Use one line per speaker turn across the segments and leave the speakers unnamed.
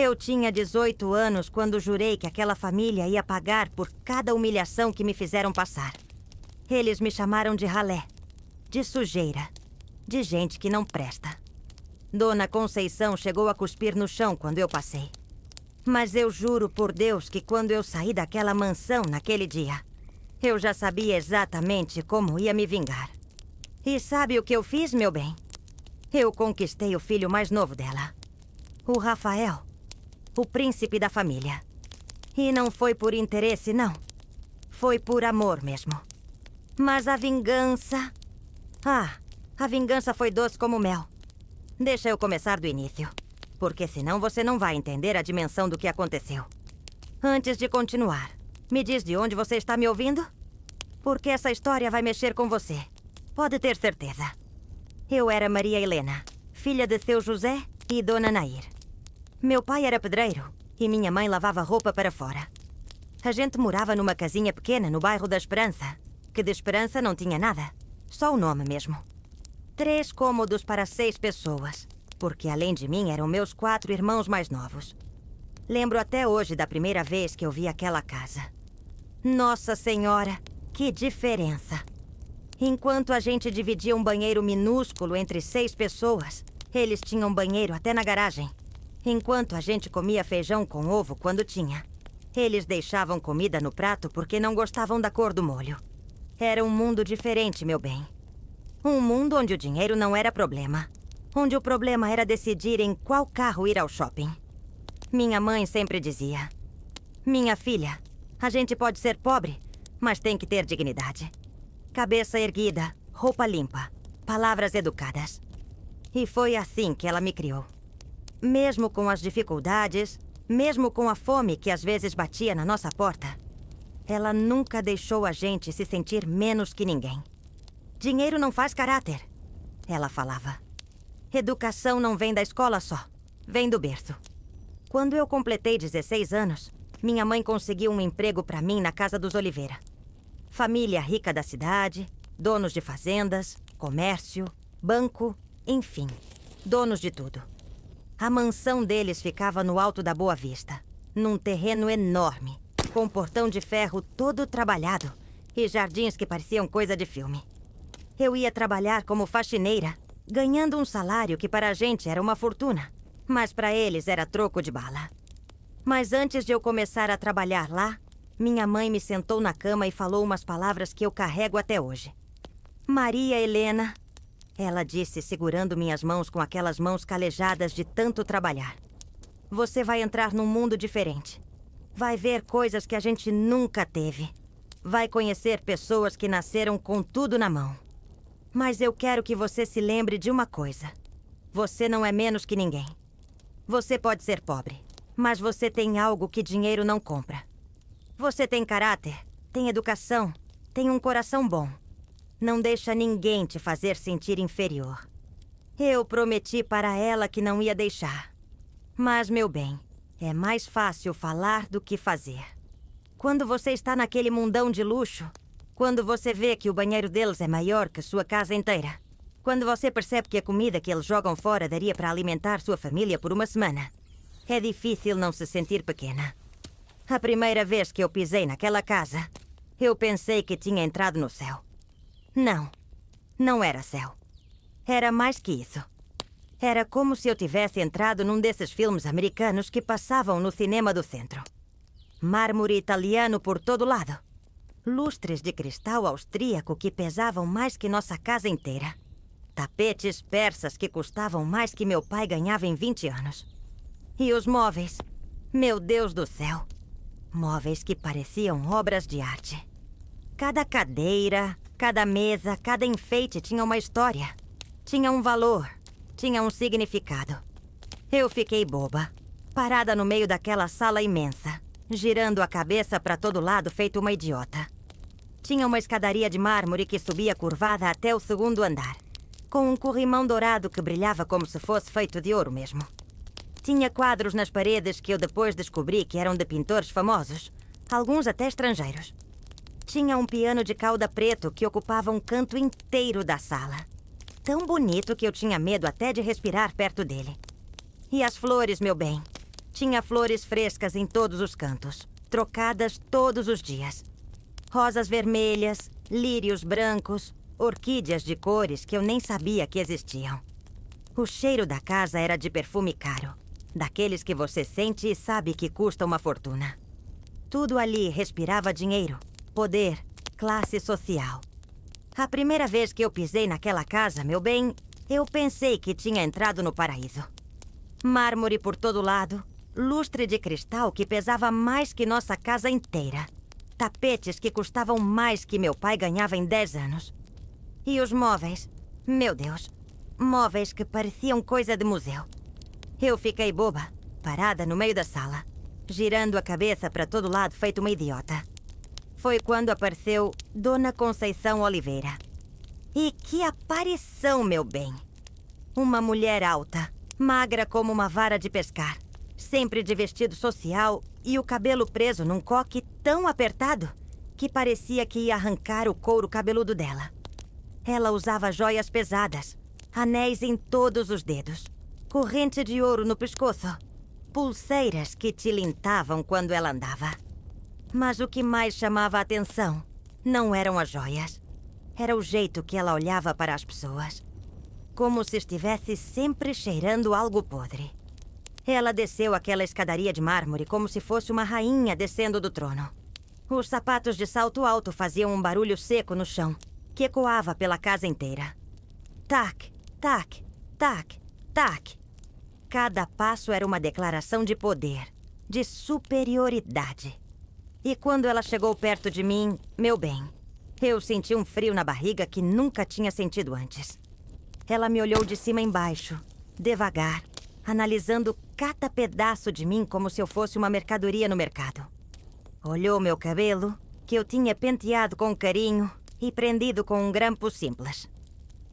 Eu tinha 18 anos quando jurei que aquela família ia pagar por cada humilhação que me fizeram passar. Eles me chamaram de ralé, de sujeira, de gente que não presta. Dona Conceição chegou a cuspir no chão quando eu passei. Mas eu juro por Deus que quando eu saí daquela mansão naquele dia, eu já sabia exatamente como ia me vingar. E sabe o que eu fiz, meu bem? Eu conquistei o filho mais novo dela, o Rafael, o príncipe da família. E não foi por interesse, não. Foi por amor mesmo. Mas a vingança... a vingança foi doce como mel. Deixa eu começar do início, porque senão você não vai entender a dimensão do que aconteceu. Antes de continuar, me diz de onde você está me ouvindo? Porque essa história vai mexer com você. Pode ter certeza. Eu era Maria Helena, filha de seu José e Dona Nair. Meu pai era pedreiro e minha mãe lavava roupa para fora. A gente morava numa casinha pequena no bairro da Esperança, que de Esperança não tinha nada, só o nome mesmo. 3 cômodos para 6 pessoas, porque além de mim eram meus 4 irmãos mais novos. Lembro até hoje da primeira vez que eu vi aquela casa. Nossa Senhora, que diferença! Enquanto a gente dividia um banheiro minúsculo entre 6 pessoas, eles tinham banheiro até na garagem. Enquanto a gente comia feijão com ovo quando tinha, eles deixavam comida no prato porque não gostavam da cor do molho. Era um mundo diferente, meu bem. Um mundo onde o dinheiro não era problema. Onde o problema era decidir em qual carro ir ao shopping. Minha mãe sempre dizia: minha filha, a gente pode ser pobre, mas tem que ter dignidade. Cabeça erguida, roupa limpa, palavras educadas. E foi assim que ela me criou. Mesmo com as dificuldades, mesmo com a fome que às vezes batia na nossa porta, ela nunca deixou a gente se sentir menos que ninguém. Dinheiro não faz caráter, ela falava. Educação não vem da escola só, vem do berço. Quando eu completei 16 anos, minha mãe conseguiu um emprego para mim na casa dos Oliveira. Família rica da cidade, donos de fazendas, comércio, banco, enfim, donos de tudo. A mansão deles ficava no alto da Boa Vista, num terreno enorme, com portão de ferro todo trabalhado e jardins que pareciam coisa de filme. Eu ia trabalhar como faxineira, ganhando um salário que para a gente era uma fortuna, mas para eles era troco de bala. Mas antes de eu começar a trabalhar lá, minha mãe me sentou na cama e falou umas palavras que eu carrego até hoje. Maria Helena, ela disse, segurando minhas mãos com aquelas mãos calejadas de tanto trabalhar. Você vai entrar num mundo diferente. Vai ver coisas que a gente nunca teve. Vai conhecer pessoas que nasceram com tudo na mão. Mas eu quero que você se lembre de uma coisa. Você não é menos que ninguém. Você pode ser pobre, mas você tem algo que dinheiro não compra. Você tem caráter, tem educação, tem um coração bom. Não deixa ninguém te fazer sentir inferior. Eu prometi para ela que não ia deixar. Mas, meu bem, é mais fácil falar do que fazer. Quando você está naquele mundão de luxo, quando você vê que o banheiro deles é maior que sua casa inteira, quando você percebe que a comida que eles jogam fora daria para alimentar sua família por uma semana, é difícil não se sentir pequena. A primeira vez que eu pisei naquela casa, eu pensei que tinha entrado no céu. Não, não era céu. Era mais que isso. Era como se eu tivesse entrado num desses filmes americanos que passavam no cinema do centro. Mármore italiano por todo lado. Lustres de cristal austríaco que pesavam mais que nossa casa inteira. Tapetes persas que custavam mais que meu pai ganhava em 20 anos. E os móveis, meu Deus do céu. Móveis que pareciam obras de arte. Cada cadeira, cada mesa, cada enfeite tinha uma história. Tinha um valor, tinha um significado. Eu fiquei boba, parada no meio daquela sala imensa, girando a cabeça para todo lado feito uma idiota. Tinha uma escadaria de mármore que subia curvada até o 2º andar, com um corrimão dourado que brilhava como se fosse feito de ouro mesmo. Tinha quadros nas paredes que eu depois descobri que eram de pintores famosos, alguns até estrangeiros. Tinha um piano de cauda preto que ocupava um canto inteiro da sala. Tão bonito que eu tinha medo até de respirar perto dele. E as flores, meu bem, Tinha flores frescas em todos os cantos, trocadas todos os dias. Rosas vermelhas, lírios brancos, orquídeas de cores que eu nem sabia que existiam. O cheiro da casa era de perfume caro, daqueles que você sente e sabe que custa uma fortuna. Tudo ali respirava dinheiro, poder, classe social. A primeira vez que eu pisei naquela casa, meu bem, eu pensei que tinha entrado no paraíso. Mármore por todo lado, lustre de cristal que pesava mais que nossa casa inteira. Tapetes que custavam mais que meu pai ganhava em 10 anos. E os móveis, meu Deus, móveis que pareciam coisa de museu. Eu fiquei boba, parada no meio da sala, girando a cabeça para todo lado feito uma idiota. Foi quando apareceu Dona Conceição Oliveira. E que aparição, meu bem! Uma mulher alta, magra como uma vara de pescar, sempre de vestido social e o cabelo preso num coque tão apertado que parecia que ia arrancar o couro cabeludo dela. Ela usava joias pesadas, anéis em todos os dedos, corrente de ouro no pescoço, pulseiras que tilintavam quando ela andava. Mas o que mais chamava a atenção não eram as joias. Era o jeito que ela olhava para as pessoas. Como se estivesse sempre cheirando algo podre. Ela desceu aquela escadaria de mármore como se fosse uma rainha descendo do trono. Os sapatos de salto alto faziam um barulho seco no chão, que ecoava pela casa inteira. Tac, tac, tac, tac. Cada passo era uma declaração de poder, de superioridade. E quando ela chegou perto de mim, meu bem, eu senti um frio na barriga que nunca tinha sentido antes. Ela me olhou de cima embaixo, devagar, analisando cada pedaço de mim como se eu fosse uma mercadoria no mercado. Olhou meu cabelo, que eu tinha penteado com carinho e prendido com um grampo simples.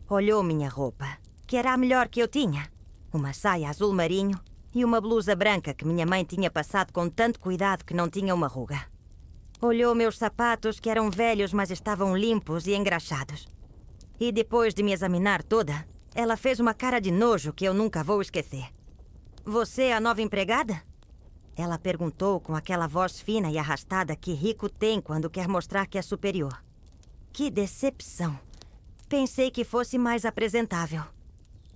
Olhou minha roupa, que era a melhor que eu tinha. Uma saia azul marinho e uma blusa branca que minha mãe tinha passado com tanto cuidado que não tinha uma ruga. Olhou meus sapatos, que eram velhos, mas estavam limpos e engraxados. E depois de me examinar toda, ela fez uma cara de nojo que eu nunca vou esquecer. Você é a nova empregada? Ela perguntou com aquela voz fina e arrastada que rico tem quando quer mostrar que é superior. Que decepção. Pensei que fosse mais apresentável.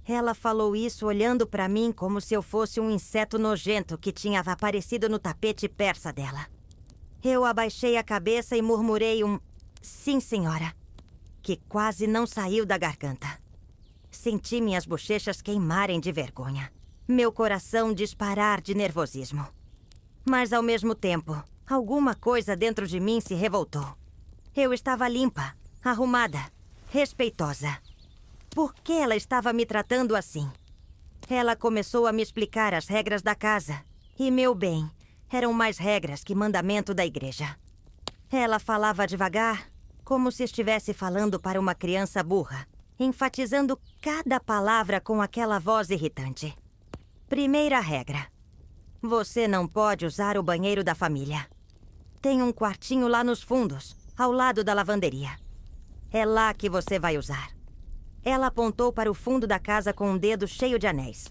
Ela falou isso olhando para mim como se eu fosse um inseto nojento que tinha aparecido no tapete persa dela. Eu abaixei a cabeça e murmurei um "sim, senhora", que quase não saiu da garganta. Senti minhas bochechas queimarem de vergonha, meu coração disparar de nervosismo. Mas ao mesmo tempo, alguma coisa dentro de mim se revoltou. Eu estava limpa, arrumada, respeitosa. Por que ela estava me tratando assim? Ela começou a me explicar as regras da casa. E, meu bem, eram mais regras que mandamento da igreja. Ela falava devagar, como se estivesse falando para uma criança burra, enfatizando cada palavra com aquela voz irritante. Primeira regra. Você não pode usar o banheiro da família. Tem um quartinho lá nos fundos, ao lado da lavanderia. É lá que você vai usar. Ela apontou para o fundo da casa com um dedo cheio de anéis.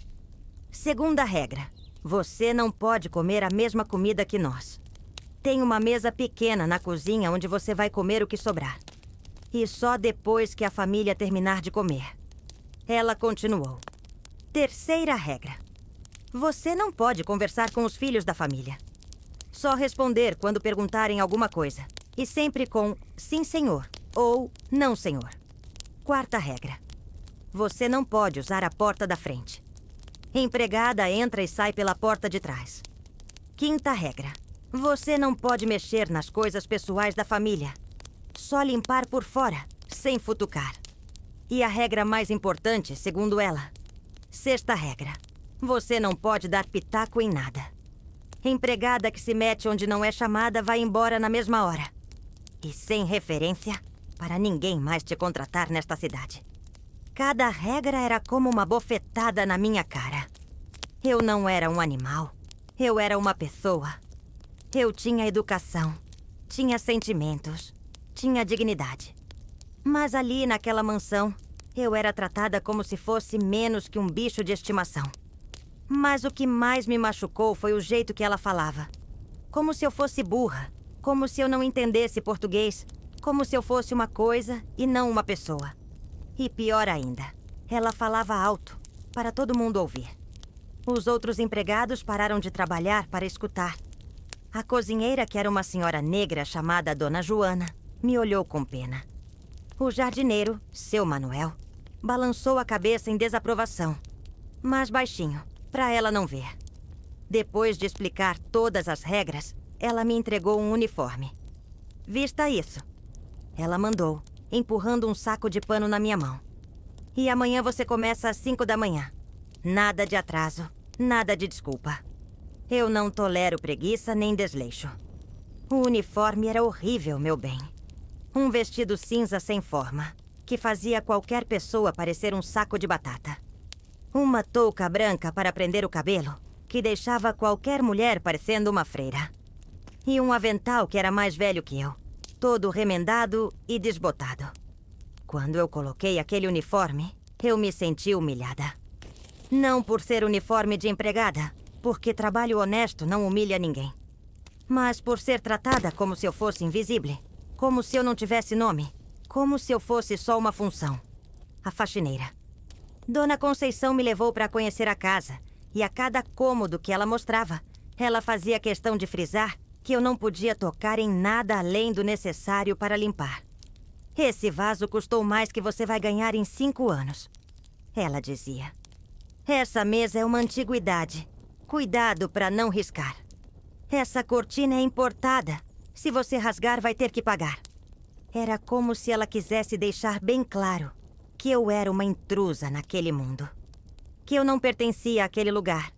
Segunda regra. Você não pode comer a mesma comida que nós. Tem uma mesa pequena na cozinha onde você vai comer o que sobrar. E só depois que a família terminar de comer. Ela continuou. Terceira regra. Você não pode conversar com os filhos da família. Só responder quando perguntarem alguma coisa. E sempre com "sim, senhor" ou "não, senhor". Quarta regra. Você não pode usar a porta da frente. Empregada entra e sai pela porta de trás. Quinta regra. Você não pode mexer nas coisas pessoais da família. Só limpar por fora, sem futucar. E a regra mais importante, segundo ela. Sexta regra. Você não pode dar pitaco em nada. Empregada que se mete onde não é chamada vai embora na mesma hora. E sem referência, para ninguém mais te contratar nesta cidade. Cada regra era como uma bofetada na minha cara. Eu não era um animal. Eu era uma pessoa. Eu tinha educação. Tinha sentimentos. Tinha dignidade. Mas ali, naquela mansão, eu era tratada como se fosse menos que um bicho de estimação. Mas o que mais me machucou foi o jeito que ela falava. Como se eu fosse burra. Como se eu não entendesse português. Como se eu fosse uma coisa e não uma pessoa. E pior ainda, ela falava alto, para todo mundo ouvir. Os outros empregados pararam de trabalhar para escutar. A cozinheira, que era uma senhora negra chamada Dona Joana, me olhou com pena. O jardineiro, seu Manuel, balançou a cabeça em desaprovação, mas baixinho, para ela não ver. Depois de explicar todas as regras, ela me entregou um uniforme. Vista isso. Ela mandou, empurrando um saco de pano na minha mão. E amanhã você começa às 5 da manhã. Nada de atraso, nada de desculpa. Eu não tolero preguiça nem desleixo. O uniforme era horrível, meu bem. Um vestido cinza sem forma, que fazia qualquer pessoa parecer um saco de batata. Uma touca branca para prender o cabelo, que deixava qualquer mulher parecendo uma freira. E um avental que era mais velho que eu, todo remendado e desbotado. Quando eu coloquei aquele uniforme, eu me senti humilhada. Não por ser uniforme de empregada, porque trabalho honesto não humilha ninguém. Mas por ser tratada como se eu fosse invisível, como se eu não tivesse nome, como se eu fosse só uma função. A faxineira. Dona Conceição me levou para conhecer a casa, e a cada cômodo que ela mostrava, ela fazia questão de frisar que eu não podia tocar em nada além do necessário para limpar. Esse vaso custou mais que você vai ganhar em 5 anos. Ela dizia. Essa mesa é uma antiguidade. Cuidado para não riscar. Essa cortina é importada. Se você rasgar, vai ter que pagar. Era como se ela quisesse deixar bem claro que eu era uma intrusa naquele mundo. Que eu não pertencia àquele lugar.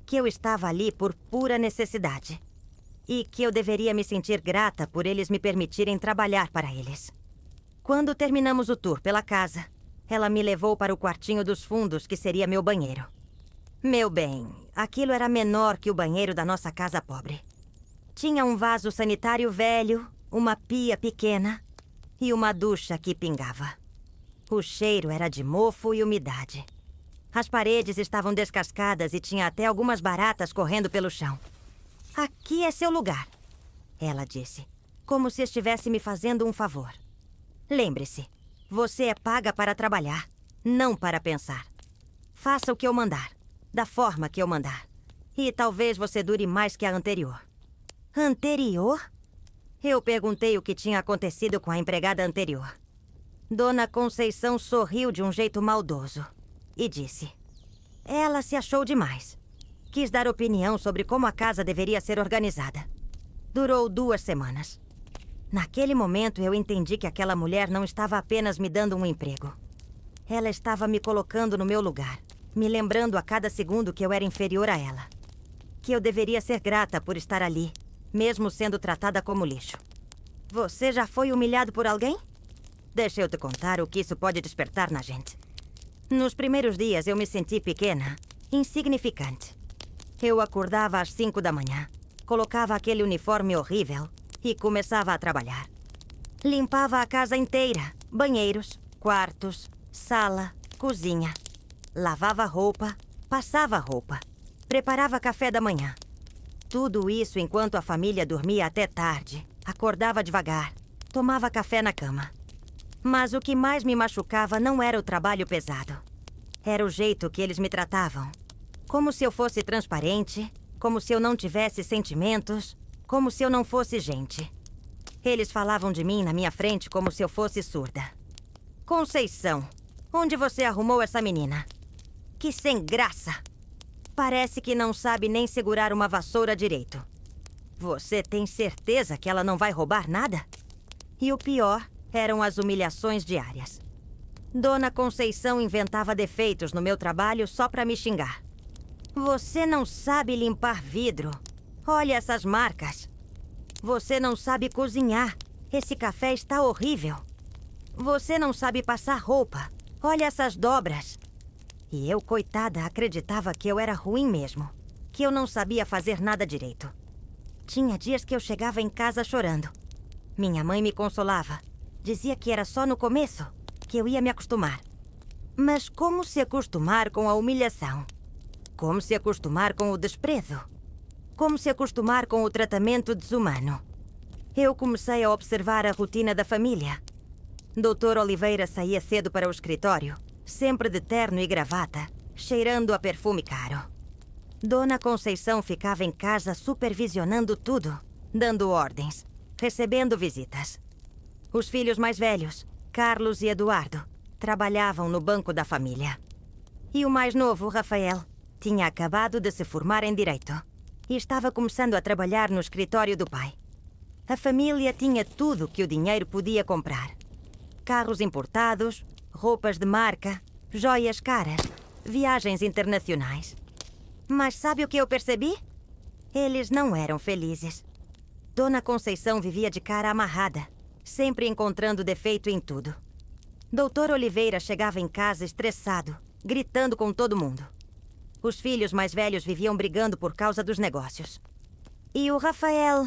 Que eu estava ali por pura necessidade. E que eu deveria me sentir grata por eles me permitirem trabalhar para eles. Quando terminamos o tour pela casa, ela me levou para o quartinho dos fundos, que seria meu banheiro. Meu bem, aquilo era menor que o banheiro da nossa casa pobre. Tinha um vaso sanitário velho, uma pia pequena e uma ducha que pingava. O cheiro era de mofo e umidade. As paredes estavam descascadas e tinha até algumas baratas correndo pelo chão. Aqui é seu lugar, ela disse, como se estivesse me fazendo um favor. Lembre-se, você é paga para trabalhar, não para pensar. Faça o que eu mandar, da forma que eu mandar. E talvez você dure mais que a anterior. Anterior? Eu perguntei o que tinha acontecido com a empregada anterior. Dona Conceição sorriu de um jeito maldoso e disse: ela se achou demais. Quis dar opinião sobre como a casa deveria ser organizada. Durou 2 semanas. Naquele momento, eu entendi que aquela mulher não estava apenas me dando um emprego. Ela estava me colocando no meu lugar, me lembrando a cada segundo que eu era inferior a ela. Que eu deveria ser grata por estar ali, mesmo sendo tratada como lixo. Você já foi humilhado por alguém? Deixa eu te contar o que isso pode despertar na gente. Nos primeiros dias, eu me senti pequena, insignificante. Eu acordava às 5 da manhã, colocava aquele uniforme horrível e começava a trabalhar. Limpava a casa inteira, banheiros, quartos, sala, cozinha. Lavava roupa, passava roupa, preparava café da manhã. Tudo isso enquanto a família dormia até tarde, acordava devagar, tomava café na cama. Mas o que mais me machucava não era o trabalho pesado. Era o jeito que eles me tratavam. Como se eu fosse transparente, como se eu não tivesse sentimentos, como se eu não fosse gente. Eles falavam de mim na minha frente como se eu fosse surda. Conceição, onde você arrumou essa menina? Que sem graça! Parece que não sabe nem segurar uma vassoura direito. Você tem certeza que ela não vai roubar nada? E o pior eram as humilhações diárias. Dona Conceição inventava defeitos no meu trabalho só para me xingar. Você não sabe limpar vidro. Olha essas marcas. Você não sabe cozinhar. Esse café está horrível. Você não sabe passar roupa. Olha essas dobras. E eu, coitada, acreditava que eu era ruim mesmo. Que eu não sabia fazer nada direito. Tinha dias que eu chegava em casa chorando. Minha mãe me consolava. Dizia que era só no começo, que eu ia me acostumar. Mas como se acostumar com a humilhação? Como se acostumar com o desprezo? Como se acostumar com o tratamento desumano? Eu comecei a observar a rotina da família. Dr. Oliveira saía cedo para o escritório, sempre de terno e gravata, cheirando a perfume caro. Dona Conceição ficava em casa supervisionando tudo, dando ordens, recebendo visitas. Os filhos mais velhos, Carlos e Eduardo, trabalhavam no banco da família. E o mais novo, Rafael, tinha acabado de se formar em Direito e estava começando a trabalhar no escritório do pai. A família tinha tudo que o dinheiro podia comprar. Carros importados, roupas de marca, joias caras, viagens internacionais. Mas sabe o que eu percebi? Eles não eram felizes. Dona Conceição vivia de cara amarrada, sempre encontrando defeito em tudo. Dr. Oliveira chegava em casa estressado, gritando com todo mundo. Os filhos mais velhos viviam brigando por causa dos negócios. E o Rafael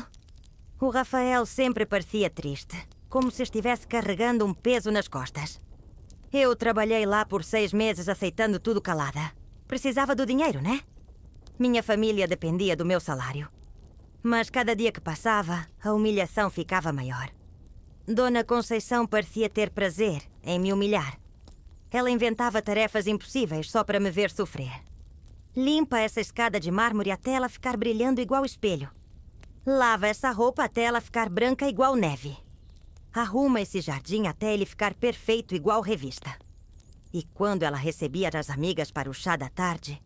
sempre parecia triste, como se estivesse carregando um peso nas costas. Eu trabalhei lá por 6 meses aceitando tudo calada. Precisava do dinheiro, né? Minha família dependia do meu salário. Mas cada dia que passava, a humilhação ficava maior. Dona Conceição parecia ter prazer em me humilhar. Ela inventava tarefas impossíveis só para me ver sofrer. Limpa essa escada de mármore até ela ficar brilhando igual espelho. Lava essa roupa até ela ficar branca igual neve. Arruma esse jardim até ele ficar perfeito igual revista. E quando ela recebia as amigas para o chá da tarde...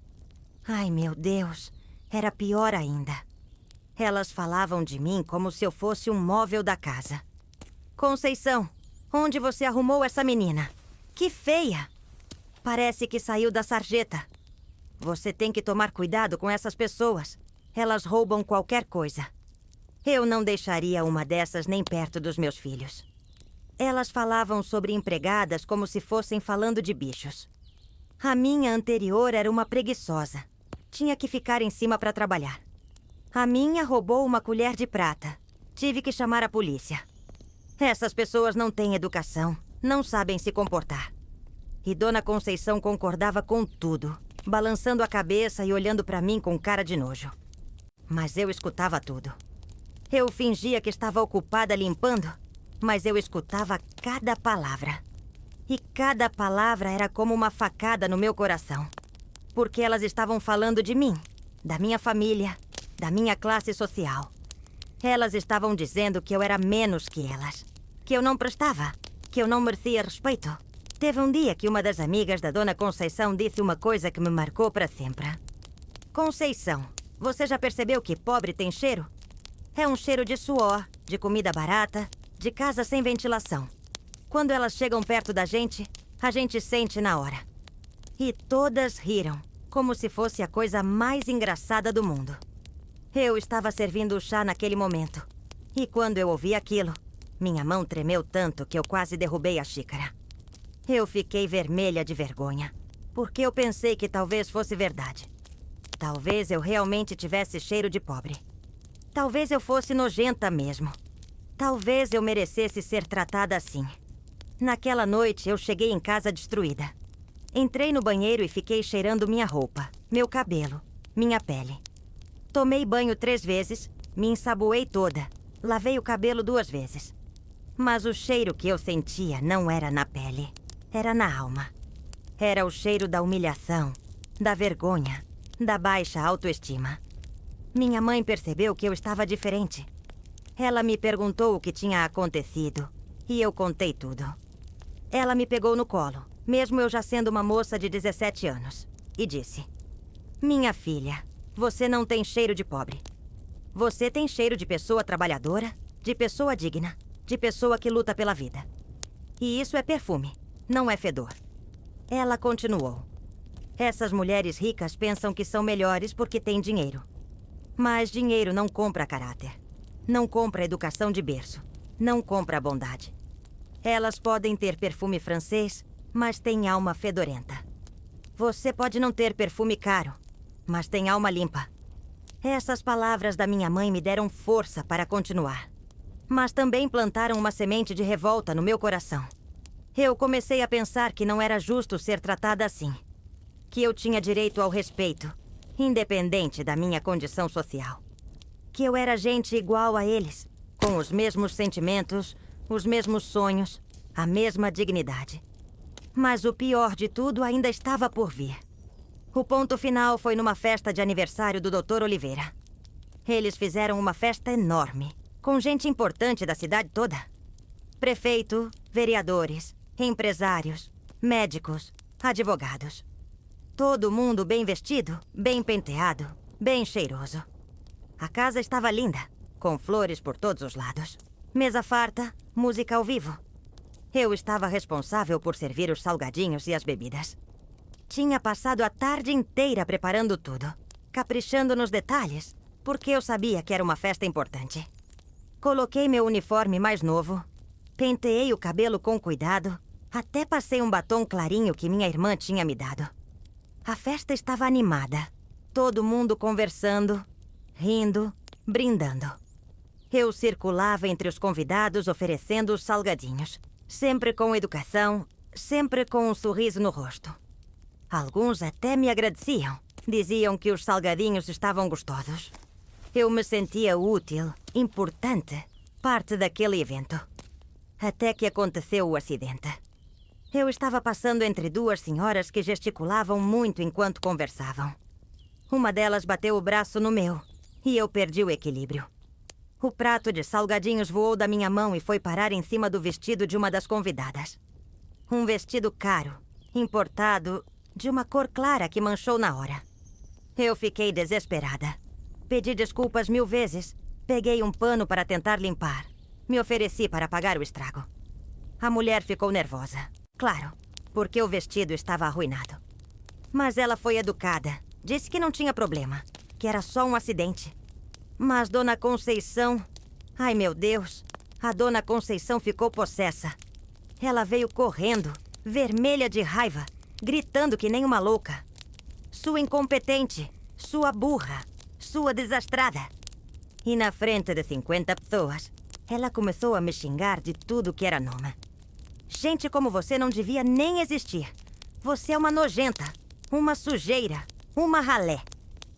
Ai, meu Deus, era pior ainda. Elas falavam de mim como se eu fosse um móvel da casa. Conceição, onde você arrumou essa menina? Que feia! Parece que saiu da sarjeta. Você tem que tomar cuidado com essas pessoas. Elas roubam qualquer coisa. Eu não deixaria uma dessas nem perto dos meus filhos. Elas falavam sobre empregadas como se fossem falando de bichos. A minha anterior era uma preguiçosa. Tinha que ficar em cima para trabalhar. A minha roubou uma colher de prata. Tive que chamar a polícia. Essas pessoas não têm educação, não sabem se comportar. E Dona Conceição concordava com tudo, balançando a cabeça e olhando para mim com cara de nojo. Mas eu escutava tudo. Eu fingia que estava ocupada limpando, mas eu escutava cada palavra. E cada palavra era como uma facada no meu coração. Porque elas estavam falando de mim, da minha família, da minha classe social. Elas estavam dizendo que eu era menos que elas. Que eu não prestava, que eu não merecia respeito. Teve um dia que uma das amigas da Dona Conceição disse uma coisa que me marcou para sempre. Conceição, você já percebeu que pobre tem cheiro? É um cheiro de suor, de comida barata, de casa sem ventilação. Quando elas chegam perto da gente, a gente sente na hora. E todas riram, como se fosse a coisa mais engraçada do mundo. Eu estava servindo o chá naquele momento. E quando eu ouvi aquilo, minha mão tremeu tanto que eu quase derrubei a xícara. Eu fiquei vermelha de vergonha, porque eu pensei que talvez fosse verdade. Talvez eu realmente tivesse cheiro de pobre. Talvez eu fosse nojenta mesmo. Talvez eu merecesse ser tratada assim. Naquela noite, eu cheguei em casa destruída. Entrei no banheiro e fiquei cheirando minha roupa, meu cabelo, minha pele. Tomei banho 3 vezes, me ensaboei toda, lavei o cabelo 2 vezes. Mas o cheiro que eu sentia não era na pele, era na alma. Era o cheiro da humilhação, da vergonha, da baixa autoestima. Minha mãe percebeu que eu estava diferente. Ela me perguntou o que tinha acontecido e eu contei tudo. Ela me pegou no colo, mesmo eu já sendo uma moça de 17 anos, e disse: "Minha filha, você não tem cheiro de pobre. Você tem cheiro de pessoa trabalhadora, de pessoa digna, de pessoa que luta pela vida. E isso é perfume, não é fedor." Ela continuou: "Essas mulheres ricas pensam que são melhores porque têm dinheiro. Mas dinheiro não compra caráter. Não compra educação de berço. Não compra bondade. Elas podem ter perfume francês, mas têm alma fedorenta. Você pode não ter perfume caro, mas tem alma limpa." Essas palavras da minha mãe me deram força para continuar. Mas também plantaram uma semente de revolta no meu coração. Eu comecei a pensar que não era justo ser tratada assim. Que eu tinha direito ao respeito, independente da minha condição social. Que eu era gente igual a eles, com os mesmos sentimentos, os mesmos sonhos, a mesma dignidade. Mas o pior de tudo ainda estava por vir. O ponto final foi numa festa de aniversário do Dr. Oliveira. Eles fizeram uma festa enorme, com gente importante da cidade toda. Prefeito, vereadores, empresários, médicos, advogados. Todo mundo bem vestido, bem penteado, bem cheiroso. A casa estava linda, com flores por todos os lados. Mesa farta, música ao vivo. Eu estava responsável por servir os salgadinhos e as bebidas. Tinha passado a tarde inteira preparando tudo, caprichando nos detalhes, porque eu sabia que era uma festa importante. Coloquei meu uniforme mais novo, penteei o cabelo com cuidado, até passei um batom clarinho que minha irmã tinha me dado. A festa estava animada, todo mundo conversando, rindo, brindando. Eu circulava entre os convidados oferecendo os salgadinhos, sempre com educação, sempre com um sorriso no rosto. Alguns até me agradeciam, diziam que os salgadinhos estavam gostosos. Eu me sentia útil, importante, parte daquele evento. Até que aconteceu o acidente. Eu estava passando entre duas senhoras que gesticulavam muito enquanto conversavam. Uma delas bateu o braço no meu e eu perdi o equilíbrio. O prato de salgadinhos voou da minha mão e foi parar em cima do vestido de uma das convidadas. Um vestido caro, importado, de uma cor clara que manchou na hora. Eu fiquei desesperada. Pedi desculpas 1000 vezes. Peguei um pano para tentar limpar. Me ofereci para apagar o estrago. A mulher ficou nervosa. Claro, porque o vestido estava arruinado. Mas ela foi educada. Disse que não tinha problema, que era só um acidente. Mas Dona Conceição... Ai, meu Deus. A Dona Conceição ficou possessa. Ela veio correndo, vermelha de raiva, gritando que nem uma louca. Sua incompetente, sua burra, sua desastrada. E na frente de 50 pessoas, ela começou a me xingar de tudo que era nome. Gente como você não devia nem existir. Você é uma nojenta, uma sujeira, uma ralé.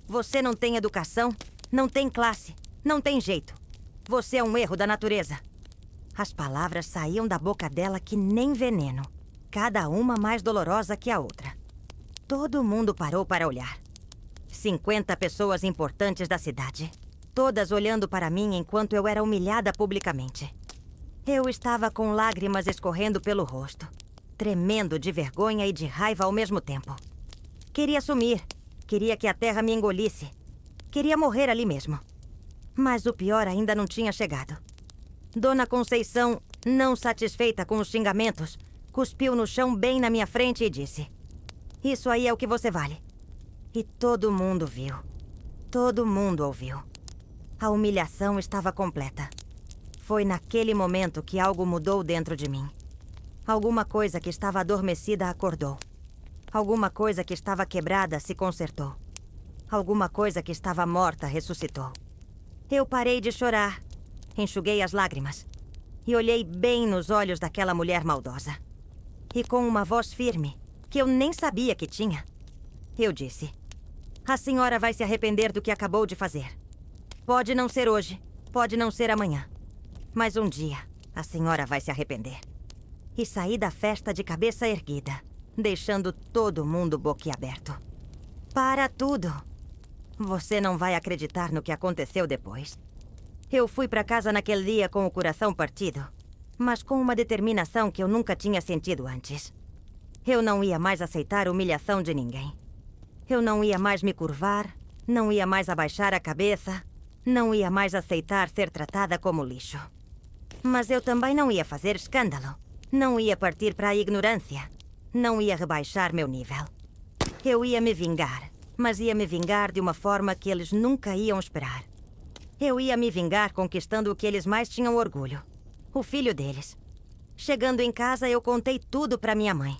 Você não tem educação, não tem classe, não tem jeito. Você é um erro da natureza. As palavras saíam da boca dela que nem veneno, cada uma mais dolorosa que a outra. Todo mundo parou para olhar. 50 pessoas importantes da cidade, todas olhando para mim enquanto eu era humilhada publicamente. Eu estava com lágrimas escorrendo pelo rosto, tremendo de vergonha e de raiva ao mesmo tempo. Queria sumir, queria que a terra me engolisse, queria morrer ali mesmo. Mas o pior ainda não tinha chegado. Dona Conceição, não satisfeita com os xingamentos, cuspiu no chão bem na minha frente e disse: "Isso aí é o que você vale." E todo mundo viu. Todo mundo ouviu. A humilhação estava completa. Foi naquele momento que algo mudou dentro de mim. Alguma coisa que estava adormecida acordou. Alguma coisa que estava quebrada se consertou. Alguma coisa que estava morta ressuscitou. Eu parei de chorar, enxuguei as lágrimas e olhei bem nos olhos daquela mulher maldosa. E com uma voz firme, que eu nem sabia que tinha, eu disse: "A senhora vai se arrepender do que acabou de fazer. Pode não ser hoje, pode não ser amanhã. Mas um dia, a senhora vai se arrepender." E saí da festa de cabeça erguida, deixando todo mundo boquiaberto. Para tudo! Você não vai acreditar no que aconteceu depois. Eu fui para casa naquele dia com o coração partido, mas com uma determinação que eu nunca tinha sentido antes. Eu não ia mais aceitar humilhação de ninguém. Eu não ia mais me curvar, não ia mais abaixar a cabeça, não ia mais aceitar ser tratada como lixo. Mas eu também não ia fazer escândalo. Não ia partir para a ignorância. Não ia rebaixar meu nível. Eu ia me vingar, mas ia me vingar de uma forma que eles nunca iam esperar. Eu ia me vingar conquistando o que eles mais tinham orgulho: o filho deles. Chegando em casa, eu contei tudo para minha mãe.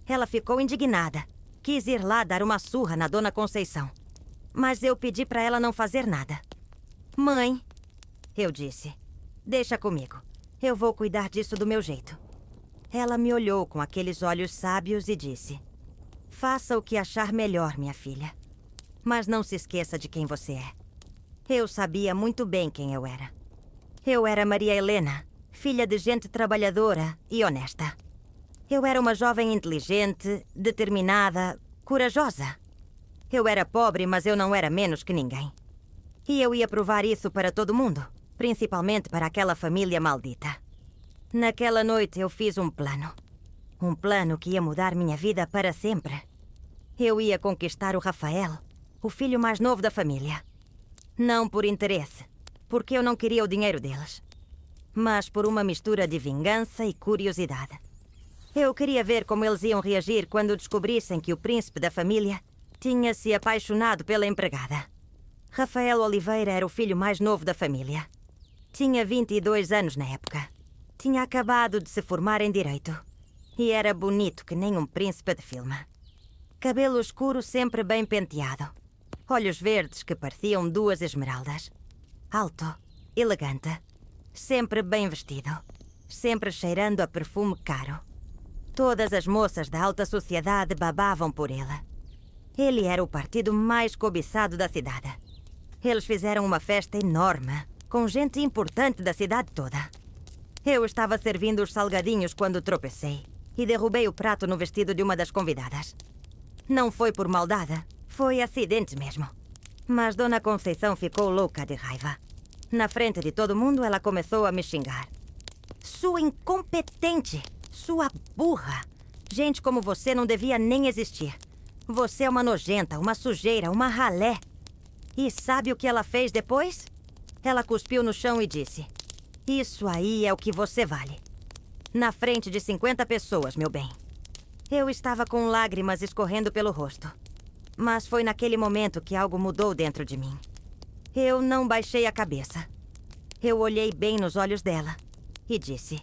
Ela ficou indignada. Quis ir lá dar uma surra na Dona Conceição. Mas eu pedi para ela não fazer nada. "Mãe", eu disse, "deixa comigo. Eu vou cuidar disso do meu jeito." Ela me olhou com aqueles olhos sábios e disse: "Faça o que achar melhor, minha filha." Mas não se esqueça de quem você é. Eu sabia muito bem quem eu era. Eu era Maria Helena, filha de gente trabalhadora e honesta. Eu era uma jovem inteligente, determinada, corajosa. Eu era pobre, mas eu não era menos que ninguém. E eu ia provar isso para todo mundo, principalmente para aquela família maldita. Naquela noite eu fiz um plano. Um plano que ia mudar minha vida para sempre. Eu ia conquistar o Rafael, o filho mais novo da família. Não por interesse, porque eu não queria o dinheiro deles. Mas por uma mistura de vingança e curiosidade. Eu queria ver como eles iam reagir quando descobrissem que o príncipe da família tinha se apaixonado pela empregada. Rafael Oliveira era o filho mais novo da família. Tinha 22 anos na época. Tinha acabado de se formar em Direito. E era bonito que nem um príncipe de filme. Cabelo escuro sempre bem penteado. Olhos verdes que pareciam duas esmeraldas. Alto, elegante. Sempre bem vestido. Sempre cheirando a perfume caro. Todas as moças da alta sociedade babavam por ele. Ele era o partido mais cobiçado da cidade. Eles fizeram uma festa enorme, com gente importante da cidade toda. Eu estava servindo os salgadinhos quando tropecei e derrubei o prato no vestido de uma das convidadas. Não foi por maldade, foi acidente mesmo. Mas Dona Conceição ficou louca de raiva. Na frente de todo mundo, ela começou a me xingar. Sua incompetente! Sua burra! Gente como você não devia nem existir. Você é uma nojenta, uma sujeira, uma ralé. E sabe o que ela fez depois? Ela cuspiu no chão e disse: isso aí é o que você vale. Na frente de 50 pessoas, meu bem. Eu estava com lágrimas escorrendo pelo rosto. Mas foi naquele momento que algo mudou dentro de mim. Eu não baixei a cabeça. Eu olhei bem nos olhos dela e disse: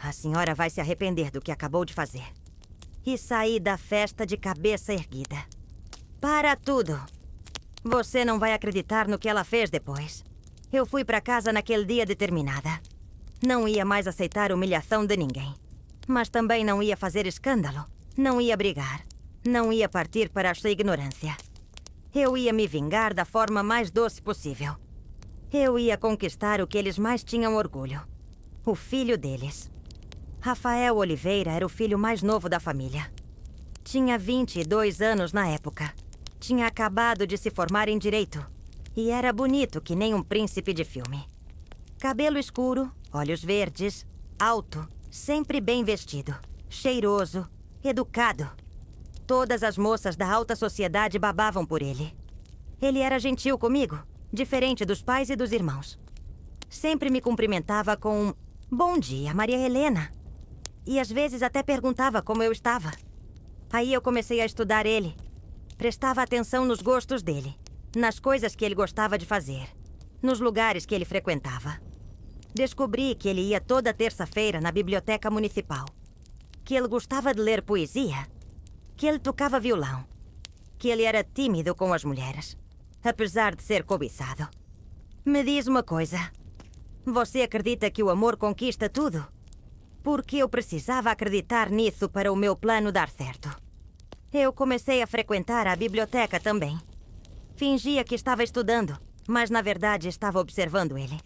a senhora vai se arrepender do que acabou de fazer. E saí da festa de cabeça erguida. Para tudo! Você não vai acreditar no que ela fez depois. Eu fui para casa naquele dia determinada. Não ia mais aceitar humilhação de ninguém. Mas também não ia fazer escândalo. Não ia brigar. Não ia partir para a sua ignorância. Eu ia me vingar da forma mais doce possível. Eu ia conquistar o que eles mais tinham orgulho. O filho deles. Rafael Oliveira era o filho mais novo da família. Tinha 22 anos na época. Tinha acabado de se formar em Direito. E era bonito que nem um príncipe de filme. Cabelo escuro, olhos verdes, alto, sempre bem vestido, cheiroso, educado. Todas as moças da alta sociedade babavam por ele. Ele era gentil comigo, diferente dos pais e dos irmãos. Sempre me cumprimentava com um bom dia, Maria Helena. E às vezes até perguntava como eu estava. Aí eu comecei a estudar ele. Prestava atenção nos gostos dele, nas coisas que ele gostava de fazer, nos lugares que ele frequentava. Descobri que ele ia toda terça-feira na biblioteca municipal. Que ele gostava de ler poesia. Que ele tocava violão. Que ele era tímido com as mulheres, apesar de ser cobiçado. Me diz uma coisa. Você acredita que o amor conquista tudo? Porque eu precisava acreditar nisso para o meu plano dar certo. Eu comecei a frequentar a biblioteca também. Fingia que estava estudando, mas na verdade estava observando ele.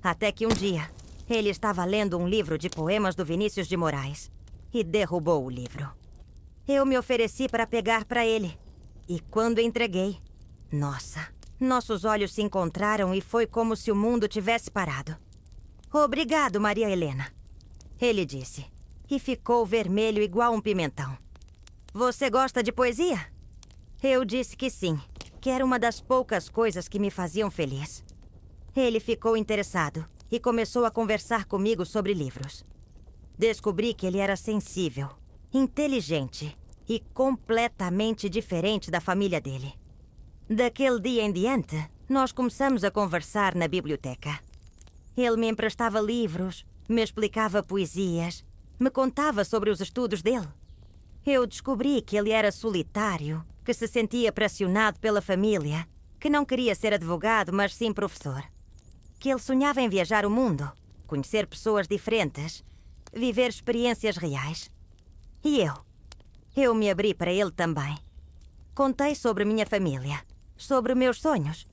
Até que um dia, ele estava lendo um livro de poemas do Vinícius de Moraes e derrubou o livro. Eu me ofereci para pegar para ele. E quando entreguei, nossa, nossos olhos se encontraram e foi como se o mundo tivesse parado. Obrigado, Maria Helena, ele disse, e ficou vermelho igual um pimentão. Você gosta de poesia? Eu disse que sim, que era uma das poucas coisas que me faziam feliz. Ele ficou interessado e começou a conversar comigo sobre livros. Descobri que ele era sensível, inteligente e completamente diferente da família dele. Daquele dia em diante, nós começamos a conversar na biblioteca. Ele me emprestava livros, me explicava poesias, me contava sobre os estudos dele. Eu descobri que ele era solitário, que se sentia pressionado pela família, que não queria ser advogado, mas sim professor. Que ele sonhava em viajar o mundo, conhecer pessoas diferentes, viver experiências reais. E eu me abri para ele também. Contei sobre minha família, sobre meus sonhos,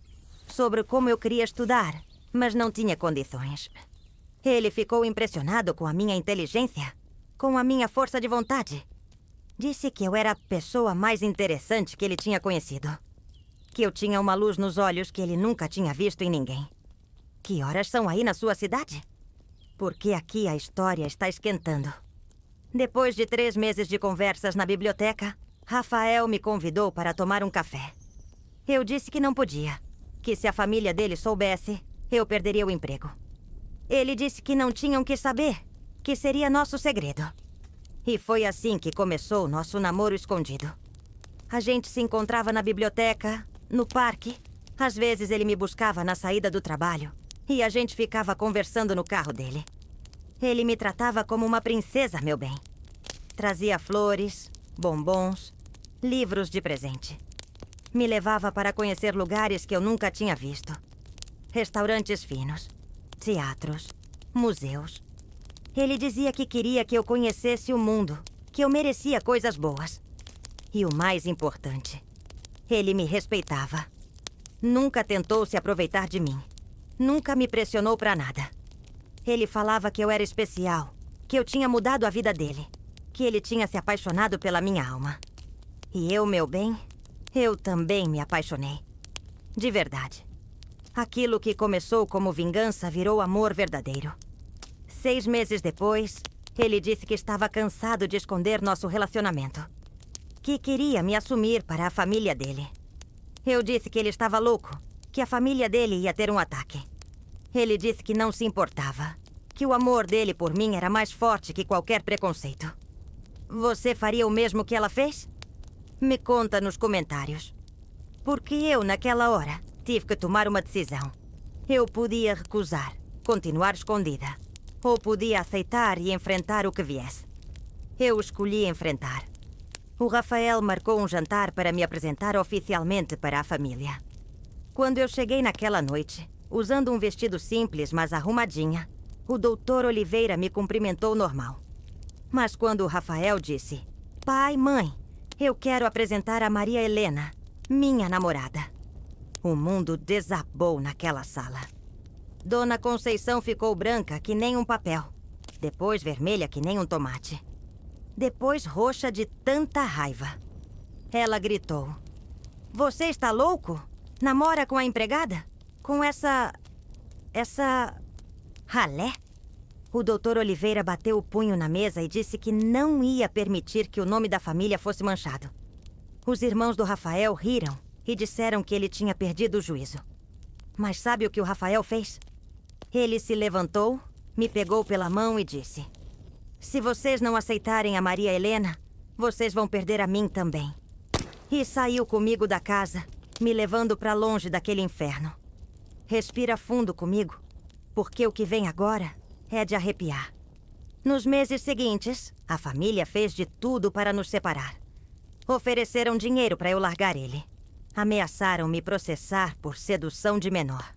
sobre como eu queria estudar, mas não tinha condições. Ele ficou impressionado com a minha inteligência, com a minha força de vontade. Disse que eu era a pessoa mais interessante que ele tinha conhecido. Que eu tinha uma luz nos olhos que ele nunca tinha visto em ninguém. Que horas são aí na sua cidade? Porque aqui a história está esquentando. Depois de 3 meses de conversas na biblioteca, Rafael me convidou para tomar um café. Eu disse que não podia, que se a família dele soubesse, eu perderia o emprego. Ele disse que não tinham que saber, que seria nosso segredo. E foi assim que começou nosso namoro escondido. A gente se encontrava na biblioteca, no parque. Às vezes ele me buscava na saída do trabalho e a gente ficava conversando no carro dele. Ele me tratava como uma princesa, meu bem. Trazia flores, bombons, livros de presente. Me levava para conhecer lugares que eu nunca tinha visto. Restaurantes finos, teatros, museus. Ele dizia que queria que eu conhecesse o mundo, que eu merecia coisas boas. E o mais importante, ele me respeitava. Nunca tentou se aproveitar de mim. Nunca me pressionou para nada. Ele falava que eu era especial, que eu tinha mudado a vida dele, que ele tinha se apaixonado pela minha alma. E eu, meu bem, eu também me apaixonei. De verdade. Aquilo que começou como vingança virou amor verdadeiro. 6 meses depois, ele disse que estava cansado de esconder nosso relacionamento. Que queria me assumir para a família dele. Eu disse que ele estava louco, que a família dele ia ter um ataque. Ele disse que não se importava, que o amor dele por mim era mais forte que qualquer preconceito. Você faria o mesmo que ela fez? Me conta nos comentários. Porque eu, naquela hora, tive que tomar uma decisão. Eu podia recusar, continuar escondida. Ou podia aceitar e enfrentar o que viesse. Eu escolhi enfrentar. O Rafael marcou um jantar para me apresentar oficialmente para a família. Quando eu cheguei naquela noite, usando um vestido simples, mas arrumadinha, o Dr. Oliveira me cumprimentou normal. Mas quando o Rafael disse: "Pai, mãe, eu quero apresentar a Maria Helena, minha namorada", o mundo desabou naquela sala. Dona Conceição ficou branca que nem um papel. Depois vermelha que nem um tomate. Depois roxa de tanta raiva. Ela gritou: "Você está louco? Namora com a empregada? Com essa ralé?" O Dr. Oliveira bateu o punho na mesa e disse que não ia permitir que o nome da família fosse manchado. Os irmãos do Rafael riram e disseram que ele tinha perdido o juízo. Mas sabe o que o Rafael fez? Ele se levantou, me pegou pela mão e disse: "Se vocês não aceitarem a Maria Helena, vocês vão perder a mim também." E saiu comigo da casa, me levando para longe daquele inferno. Respira fundo comigo, porque o que vem agora é de arrepiar. Nos meses seguintes, a família fez de tudo para nos separar. Ofereceram dinheiro para eu largar ele. Ameaçaram me processar por sedução de menor.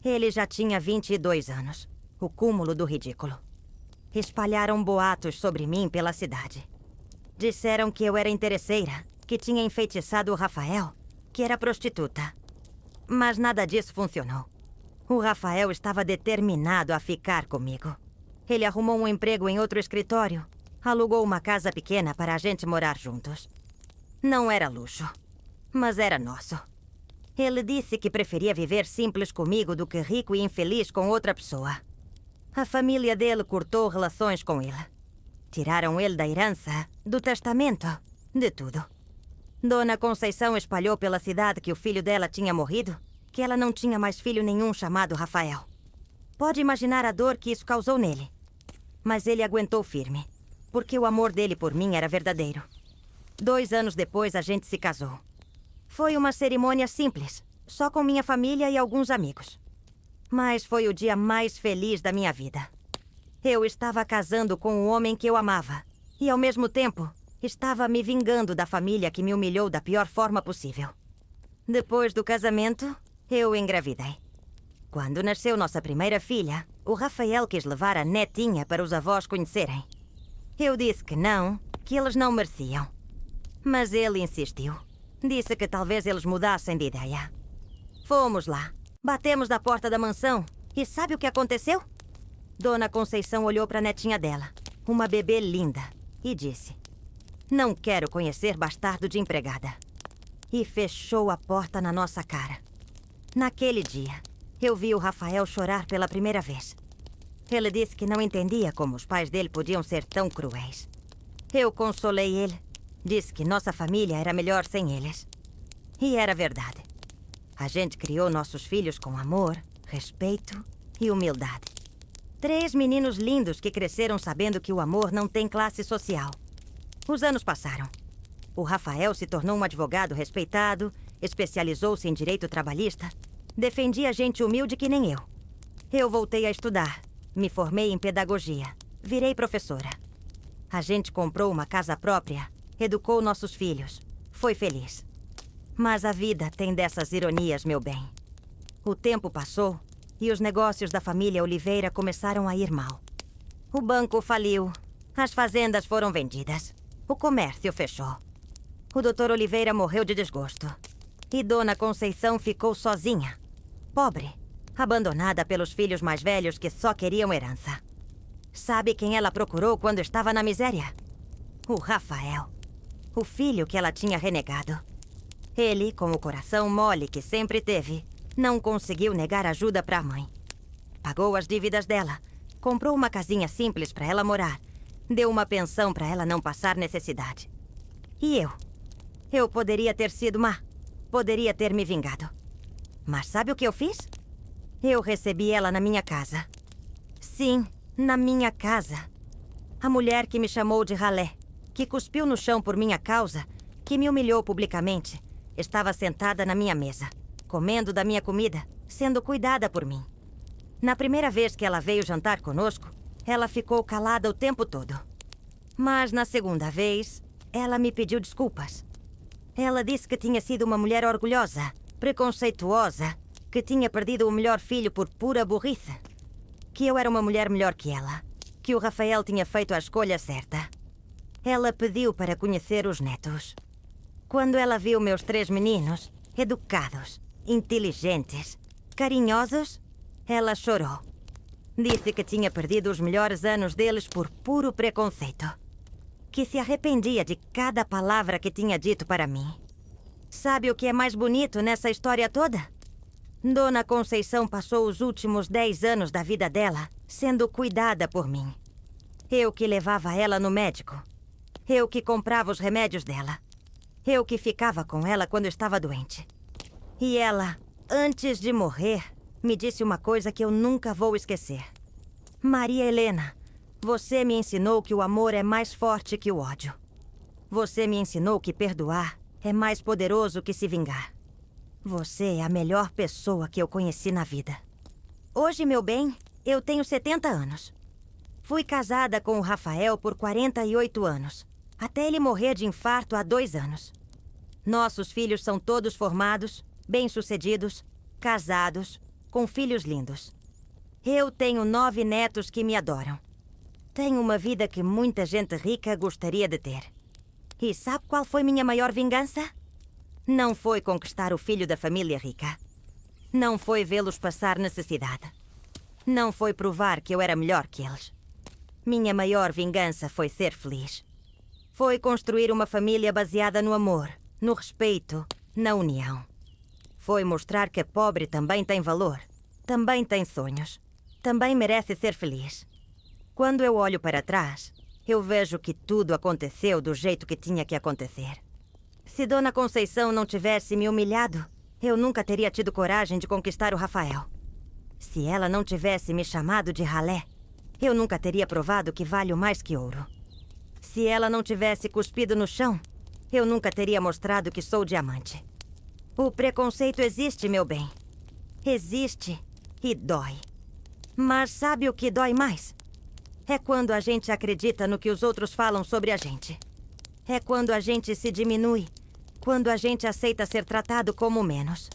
Ele já tinha 22 anos, o cúmulo do ridículo. Espalharam boatos sobre mim pela cidade. Disseram que eu era interesseira, que tinha enfeitiçado o Rafael, que era prostituta. Mas nada disso funcionou. O Rafael estava determinado a ficar comigo. Ele arrumou um emprego em outro escritório, alugou uma casa pequena para a gente morar juntos. Não era luxo, mas era nosso. Ele disse que preferia viver simples comigo do que rico e infeliz com outra pessoa. A família dele cortou relações com ele. Tiraram ele da herança, do testamento, de tudo. Dona Conceição espalhou pela cidade que o filho dela tinha morrido, que ela não tinha mais filho nenhum chamado Rafael. Pode imaginar a dor que isso causou nele. Mas ele aguentou firme, porque o amor dele por mim era verdadeiro. 2 anos depois, a gente se casou. Foi uma cerimônia simples, só com minha família e alguns amigos. Mas foi o dia mais feliz da minha vida. Eu estava casando com o homem que eu amava. E, ao mesmo tempo, estava me vingando da família que me humilhou da pior forma possível. Depois do casamento, eu engravidei. Quando nasceu nossa primeira filha, o Rafael quis levar a netinha para os avós conhecerem. Eu disse que não, que eles não mereciam. Mas ele insistiu. Disse que talvez eles mudassem de ideia. Fomos lá. Batemos na porta da mansão. E sabe o que aconteceu? Dona Conceição olhou para a netinha dela, uma bebê linda, e disse: "Não quero conhecer bastardo de empregada." E fechou a porta na nossa cara. Naquele dia, eu vi o Rafael chorar pela primeira vez. Ele disse que não entendia como os pais dele podiam ser tão cruéis. Eu consolei ele. Disse que nossa família era melhor sem eles. E era verdade. A gente criou nossos filhos com amor, respeito e humildade. 3 meninos lindos que cresceram sabendo que o amor não tem classe social. Os anos passaram. O Rafael se tornou um advogado respeitado, especializou-se em direito trabalhista, defendia gente humilde que nem eu. Eu voltei a estudar, me formei em pedagogia, virei professora. A gente comprou uma casa própria, educou nossos filhos, foi feliz. Mas a vida tem dessas ironias, meu bem. O tempo passou e os negócios da família Oliveira começaram a ir mal. O banco faliu, as fazendas foram vendidas, o comércio fechou. O Dr. Oliveira morreu de desgosto. E Dona Conceição ficou sozinha, pobre, abandonada pelos filhos mais velhos que só queriam herança. Sabe quem ela procurou quando estava na miséria? O Rafael, o filho que ela tinha renegado. Ele, com o coração mole que sempre teve, não conseguiu negar ajuda para a mãe. Pagou as dívidas dela, comprou uma casinha simples para ela morar, deu uma pensão para ela não passar necessidade. E eu? Eu poderia ter sido má, poderia ter me vingado. Mas sabe o que eu fiz? Eu recebi ela na minha casa. Sim, na minha casa. A mulher que me chamou de ralé, que cuspiu no chão por minha causa, que me humilhou publicamente, estava sentada na minha mesa, comendo da minha comida, sendo cuidada por mim. Na primeira vez que ela veio jantar conosco, ela ficou calada o tempo todo. Mas na segunda vez, ela me pediu desculpas. Ela disse que tinha sido uma mulher orgulhosa, preconceituosa, que tinha perdido o melhor filho por pura burrice. Que eu era uma mulher melhor que ela, que o Rafael tinha feito a escolha certa. Ela pediu para conhecer os netos. Quando ela viu meus 3 meninos, educados, inteligentes, carinhosos, ela chorou. Disse que tinha perdido os melhores anos deles por puro preconceito. Que se arrependia de cada palavra que tinha dito para mim. Sabe o que é mais bonito nessa história toda? Dona Conceição passou os últimos 10 anos da vida dela sendo cuidada por mim. Eu que levava ela no médico. Eu que comprava os remédios dela. Eu que ficava com ela quando estava doente. E ela, antes de morrer, me disse uma coisa que eu nunca vou esquecer. Maria Helena, você me ensinou que o amor é mais forte que o ódio. Você me ensinou que perdoar é mais poderoso que se vingar. Você é a melhor pessoa que eu conheci na vida. Hoje, meu bem, eu tenho 70 anos. Fui casada com o Rafael por 48 anos, até ele morrer de infarto há 2 anos. Nossos filhos são todos formados, bem-sucedidos, casados, com filhos lindos. Eu tenho 9 netos que me adoram. Tenho uma vida que muita gente rica gostaria de ter. E sabe qual foi minha maior vingança? Não foi conquistar o filho da família rica. Não foi vê-los passar necessidade. Não foi provar que eu era melhor que eles. Minha maior vingança foi ser feliz. Foi construir uma família baseada no amor, no respeito, na união. Foi mostrar que a pobre também tem valor, também tem sonhos, também merece ser feliz. Quando eu olho para trás, eu vejo que tudo aconteceu do jeito que tinha que acontecer. Se Dona Conceição não tivesse me humilhado, eu nunca teria tido coragem de conquistar o Rafael. Se ela não tivesse me chamado de ralé, eu nunca teria provado que valho mais que ouro. Se ela não tivesse cuspido no chão, eu nunca teria mostrado que sou diamante. O preconceito existe, meu bem. Existe e dói. Mas sabe o que dói mais? É quando a gente acredita no que os outros falam sobre a gente. É quando a gente se diminui, quando a gente aceita ser tratado como menos.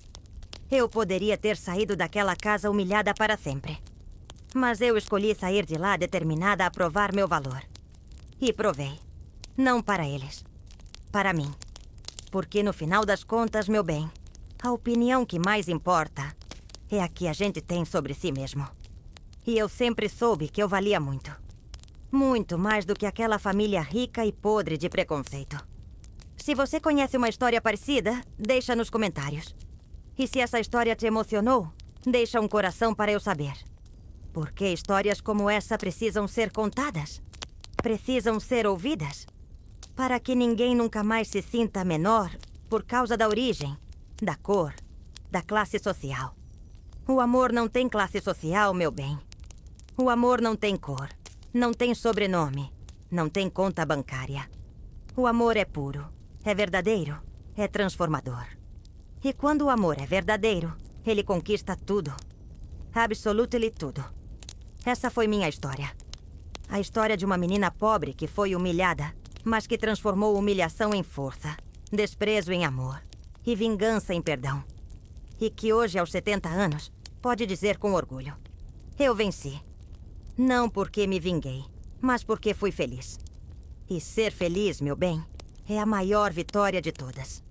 Eu poderia ter saído daquela casa humilhada para sempre. Mas eu escolhi sair de lá determinada a provar meu valor. E provei. Não para eles. Para mim. Porque no final das contas, meu bem, a opinião que mais importa é a que a gente tem sobre si mesmo. E eu sempre soube que eu valia muito. Muito mais do que aquela família rica e podre de preconceito. Se você conhece uma história parecida, deixa nos comentários. E se essa história te emocionou, deixa um coração para eu saber. Porque histórias como essa precisam ser contadas. Precisam ser ouvidas. Para que ninguém nunca mais se sinta menor por causa da origem, da cor, da classe social. O amor não tem classe social, meu bem. O amor não tem cor, não tem sobrenome, não tem conta bancária. O amor é puro, é verdadeiro, é transformador. E quando o amor é verdadeiro, ele conquista tudo. Absolutely tudo. Essa foi minha história. A história de uma menina pobre que foi humilhada, mas que transformou humilhação em força, desprezo em amor e vingança em perdão. E que hoje, aos 70 anos, pode dizer com orgulho: eu venci. Não porque me vinguei, mas porque fui feliz. E ser feliz, meu bem, é a maior vitória de todas.